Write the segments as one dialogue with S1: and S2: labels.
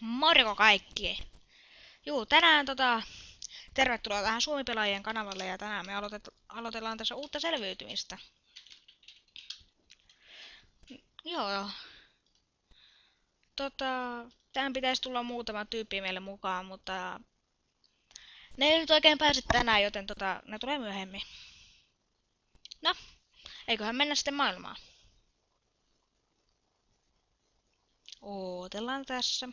S1: Morjoko kaikki! Juu, tänään tervetuloa tähän Suomi-pelaajien kanavalle ja tänään me aloitellaan tässä uutta selviytymistä. Joo, tähän pitäisi tulla muutama tyyppi meille mukaan, mutta ne ei nyt oikein pääse tänään, joten ne tulee myöhemmin. No, eiköhän mennä sitten maailmaan. Ootellaan tässä.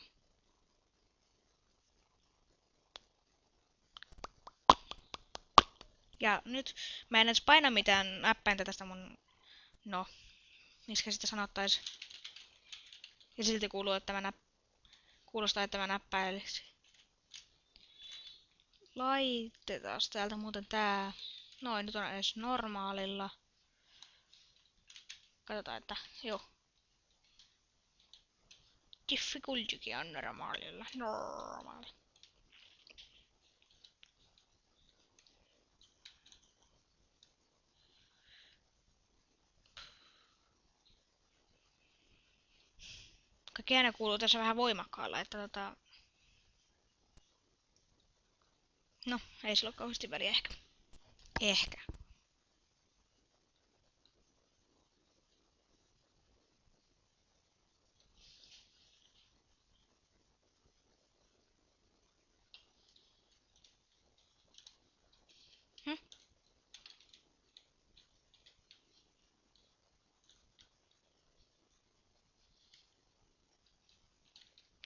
S1: Ja nyt mä en edes paina mitään näppäintä tästä mun... No, miksi sitä sanottais? Ja silti kuulostaa, että mä näppäilisin. Laitetaan täältä muuten tää. Noin, nyt on edes normaalilla. Katsotaan, että joo. Difficultykin on normaalilla. Normaali. Kaikki aina kuuluu tässä vähän voimakkaalla, että no, ei sillä ole kauheasti väliä ehkä. Ehkä. Hm?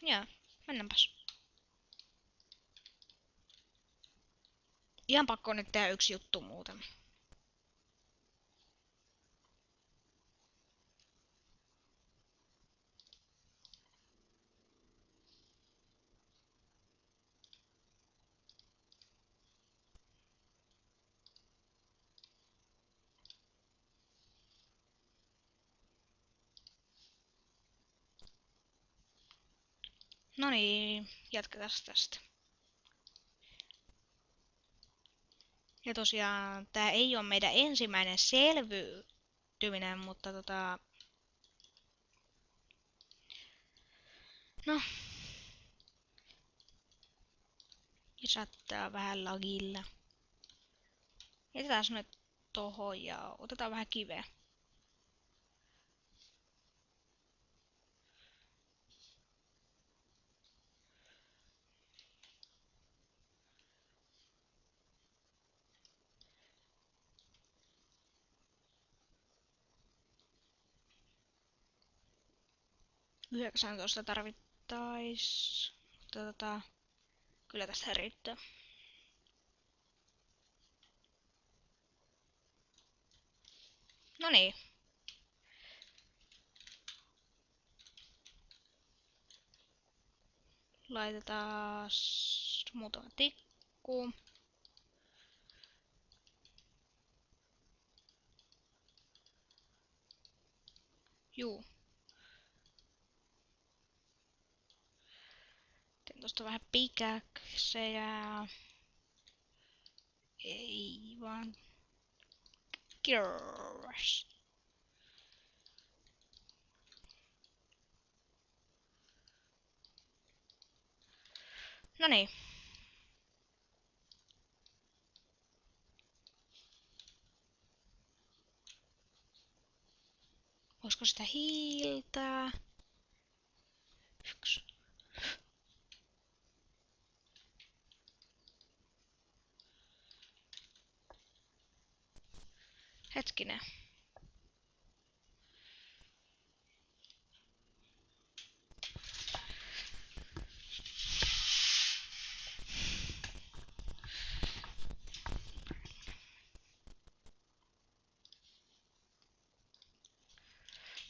S1: Joo, mennäänpäs. Ihan pakko on nyt tehdä yksi juttu muuten. No niin, jatketaan tästä. Ja tosiaan, tää ei ole meidän ensimmäinen selviytyminen, mutta no, saattaa vähän lagilla. Jätetään se nyt tohon ja otetaan vähän kiveä. Yhdeksäntoista tarvittais. Mutta kyllä tästä riittää. No niin. Laitetaan muutama tikku. Juu. Teen tosta vähän pikäksejä. Ei vaan. Kirves. No niin. Voisiko sitä hiiltää? Yksi. Hetkinen.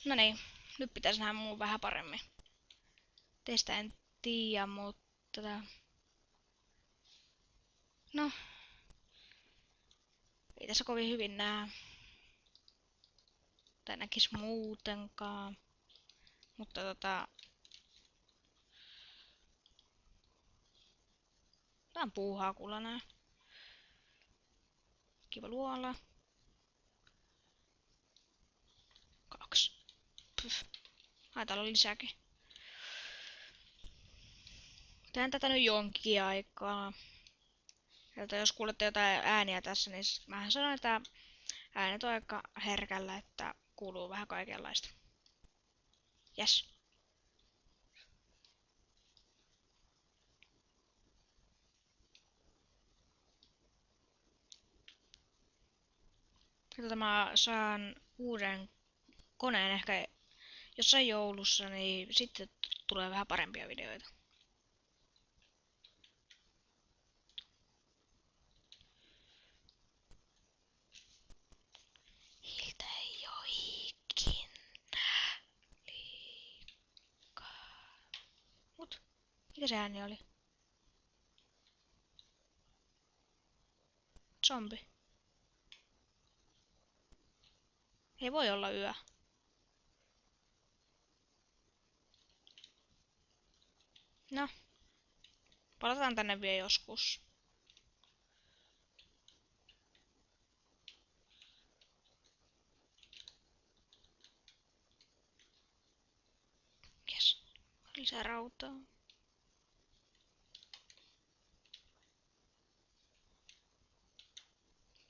S1: No niin. Nyt pitäisi nähdä muu vähän paremmin. Teistä en tiedä, mutta... No. Ei tässä kovin hyvin näe. Tai näkis muutenkaan. Mutta tää on puuhaakulla nää. Kiva luola. 2. Ai täällä on lisääkin. Tehdään tätä nyt jonkin aikaa. Joten jos kuulette jotain ääniä tässä, niin mähän sanon, että äänet on aika herkällä, että kuuluu vähän kaikenlaista. Jes. Mä saan uuden koneen ehkä jossain joulussa, niin sitten tulee vähän parempia videoita. Hiiltä ei oo ikinä liikaa. Mut, mikä se ääni oli? Zombi. Ei voi olla yö. No, palataan tänne vielä joskus. Jes. Lisää rautaa.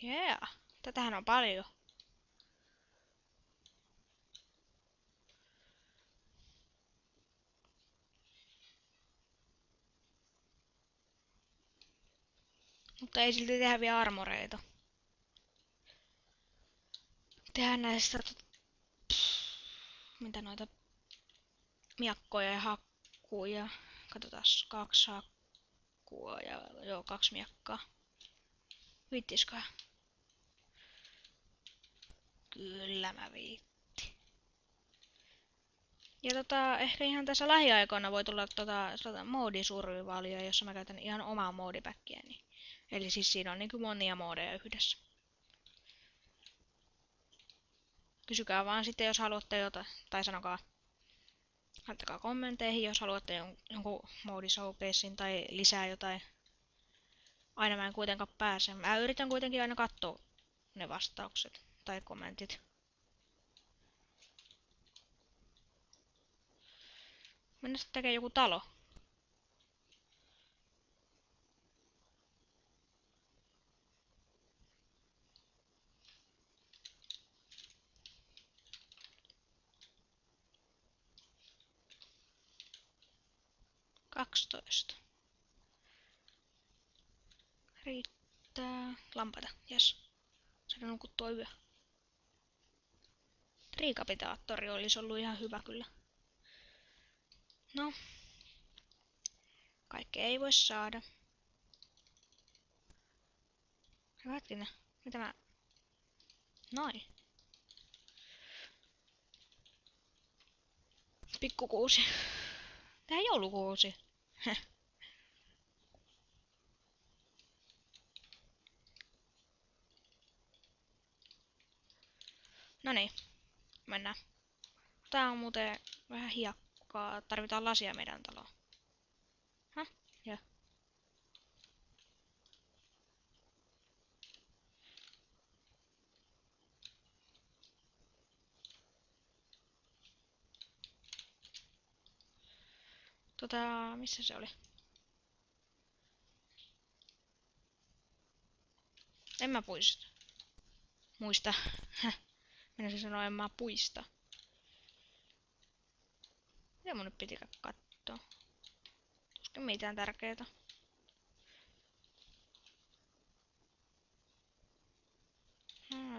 S1: Yeah. Tätähän on paljon. Mutta ei silti tehdä vielä armoreita. Tehdään näistä mitä noita miakkoja ja hakkuja. Katsotaan 2 hakkua ja joo 2 miakkaa. Viittiskö? Kyllä mä viitti. Ja ehkä ihan tässä lähiaikoina voi tulla moodisurvivaalia, jossa mä käytän ihan omaa moodipäkkiäni. Eli siis siinä on niinku monia moodeja yhdessä. Kysykää vaan sitten, jos haluatte jotain, tai sanokaa, laittakaa kommenteihin, jos haluatte jonkun moodishowcasein tai lisää jotain. Aina mä en kuitenkaan pääse. Mä yritän kuitenkin aina katsoa ne vastaukset tai kommentit. Mennä sitten tekemään joku talo. Kaksitoista. Riittää. Lampaita, jes. Saadaan nukuttua yö. Triikapitaattori olisi ollut ihan hyvä kyllä. No. Kaikkea ei voi saada. Hetkinen. Mitä mä... Noin. Pikkukuusi. Tehdään joulukuusi. No niin. Mennään. Tää on muuten vähän hiekkaa. Tarvitaan lasia meidän taloon. Häh? Joo. Missä se oli? En mä muista. Häh. Minä sanoa, en mä puista. Mitä mun nyt piti katsoa? Tuskin mitään tärkeää.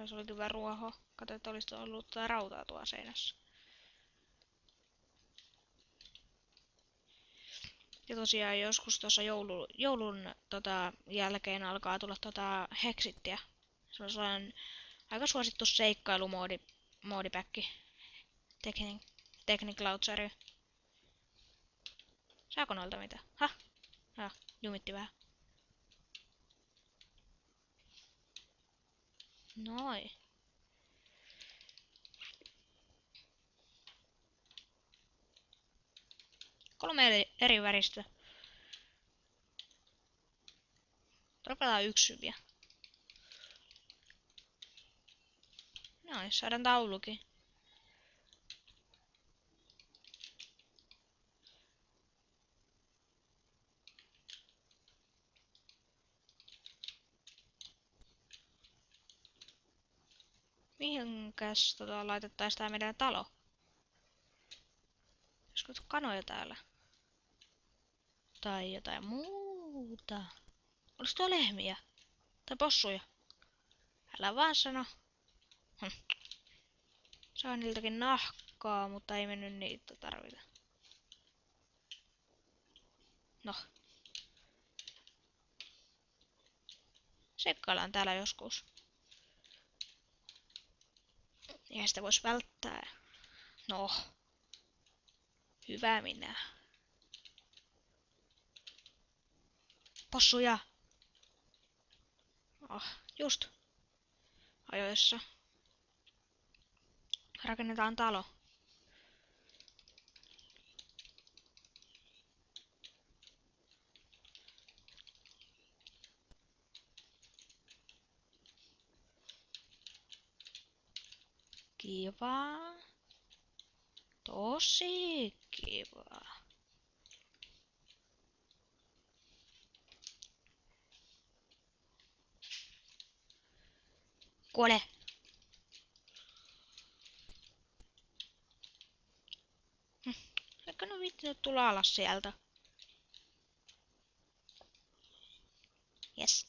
S1: Jos oli hyvä ruoho. Katso, että olisi ollut rautaa tuolla seinässä. Ja tosiaan joskus tuossa joulun jälkeen alkaa tulla Hexittiä. Se on sellainen aika suosittu seikkailumoodipäkki. Technic Launcher. Saako noilta mitä? Hah? Jumitti vähän. Noin. Kolme eri väristä. Dropataan yksi syviä. Noin, saadaan taulukin. Mihinkäs laitettaisiin tää meidän talo? Olisiko kanoja täällä? Tai jotain muuta? Olis tuo lehmiä? Tai possuja? Älä vaan sano. Saa niiltäkin nahkaa, mutta ei mennyt niitä tarvita. No. Sekkaillaan täällä joskus. Eihän sitä vois välttää. No. Hyvä minä. Possuja! Oh, just. Ajoissa. Rakennetaan talo. Kiva. Tosi kiva. Kuole! Eikö ne viittinyt tulla alas sieltä? Yes.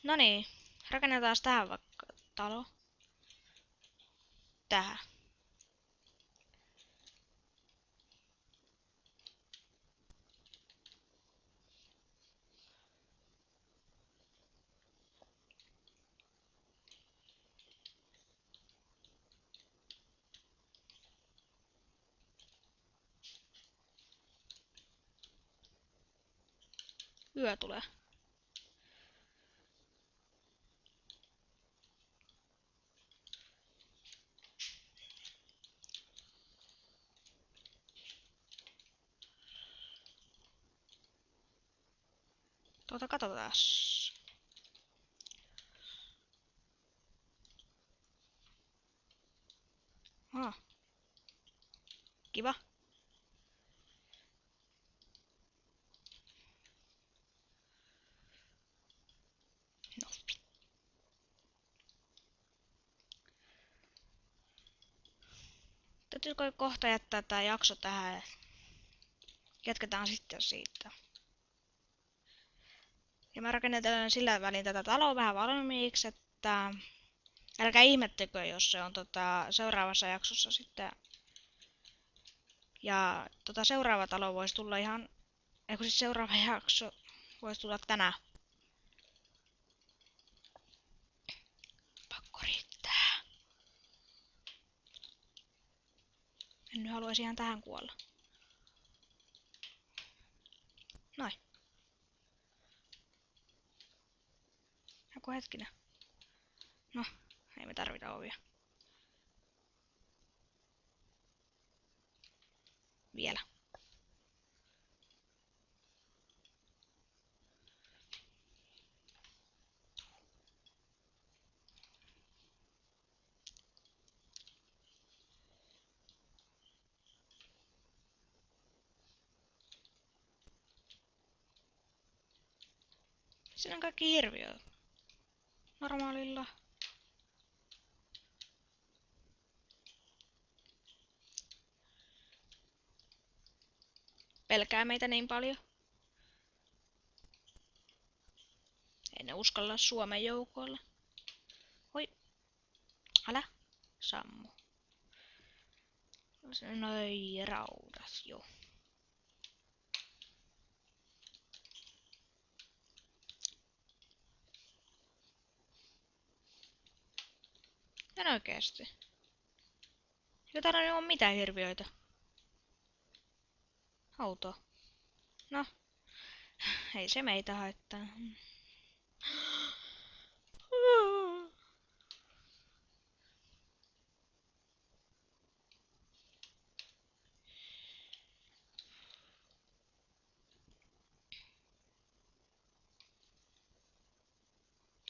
S1: No niin, rakennetaan tähän vaikka talo. Tähän. Yö tulee. Katsotaas. Ah. Kiva. No. Täytyykö kohta jättää tää jakso tähän? Jatketaan sitten siitä. Ja mä rakennetelen sillä välin tätä taloa vähän valmiiksi, että älkää ihmettekö, jos se on seuraavassa jaksossa sitten. Ja seuraava talo voisi tulla ihan, eikö siis seuraava jakso voisi tulla tänään. Pakko riittää. En nyt haluaisi ihan tähän kuolla. Noin. Joku hetkinen. No, ei me tarvita ovia. Vielä. Siinä on kaikki hirviöitä. Normaalilla. Pelkää meitä niin paljon. Ei ne uskalla Suomen joukoilla. Oi. Älä. Sammu. Noi raudat, joo. En oikeesti. Eikö täällä nyt oo mitään hirviöitä? Outoa. No. Ei se meitä haittaa.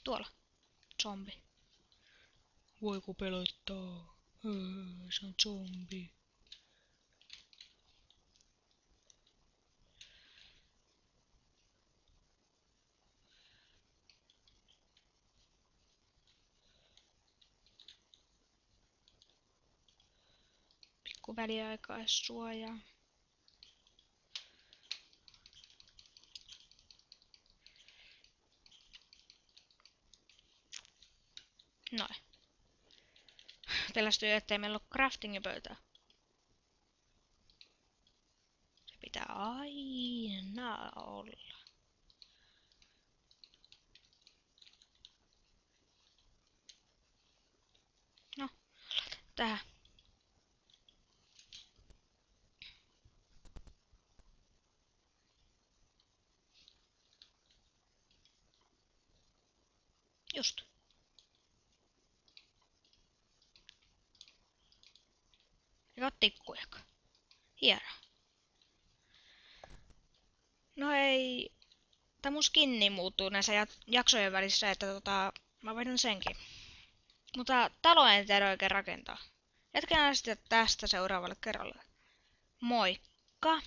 S1: Tuolla. Zombi. Voiko pelottaa? Se on zombi. joku väliaikaissuoja. Noin. Pelästyy, ettei meillä ole craftingipöytää. Se pitää aina olla. No, tähän. Just. Eikä tikkujakaan. Hienoa. No ei. Tää mun skinni muuttuu näissä jaksojen välissä, että mä vaihdan senkin. Mutta talo en tiedä oikein rakentaa. Jatketaan sitten tästä seuraavalle kerralle. Moikka!